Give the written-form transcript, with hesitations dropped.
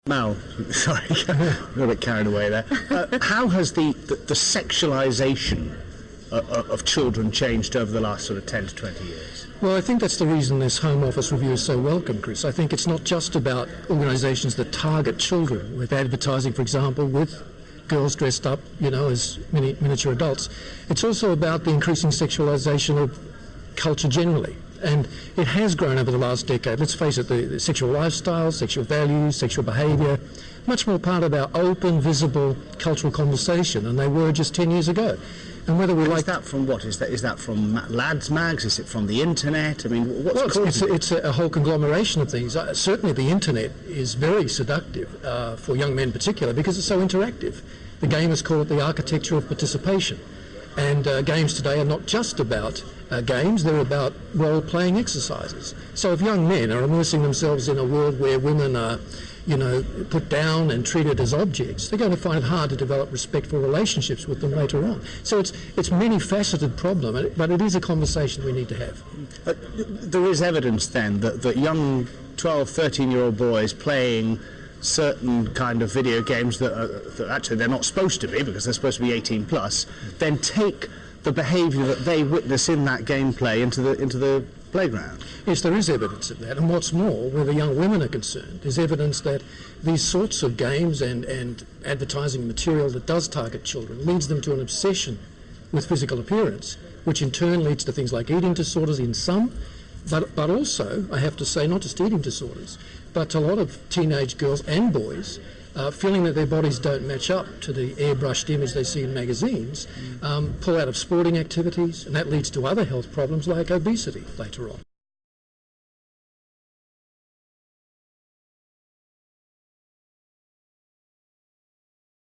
Mal, sorry, a little bit carried away there. How has the sexualisation of children changed over the last sort of 10 to 20 years? Well, I think that's the reason this Home Office review is so welcome, Chris. I think it's not just about organisations that target children, with advertising, for example, with girls dressed up, as miniature adults. It's also about the increasing sexualisation of culture generally. And it has grown over the last decade. Let's face it, the sexual lifestyle, sexual values, sexual behaviour, much more part of our open, visible cultural conversation than they were just 10 years ago. And whether we like... Is that from what? Is that from lads' mags? Is it from the internet? I mean, what's it's a whole conglomeration of things. Certainly the internet is very seductive for young men in particular because it's so interactive. The gamers call it the architecture of participation. And games today are not just about games, they're about role-playing exercises. So if young men are immersing themselves in a world where women are, put down and treated as objects, they're going to find it hard to develop respectful relationships with them later on. So it's many-faceted problem, but it is a conversation we need to have. There is evidence then that young 12, 13-year-old boys playing certain kind of video games that actually they're not supposed to be, because they're supposed to be 18 plus, then take the behaviour that they witness in that gameplay into the playground. Yes, there is evidence of that, and what's more, where the young women are concerned, there's evidence that these sorts of games and advertising material that does target children leads them to an obsession with physical appearance, which in turn leads to things like eating disorders in some, but also, I have to say, not just eating disorders, but a lot of teenage girls and boys feeling that their bodies don't match up to the airbrushed image they see in magazines, pull out of sporting activities, and that leads to other health problems like obesity later on.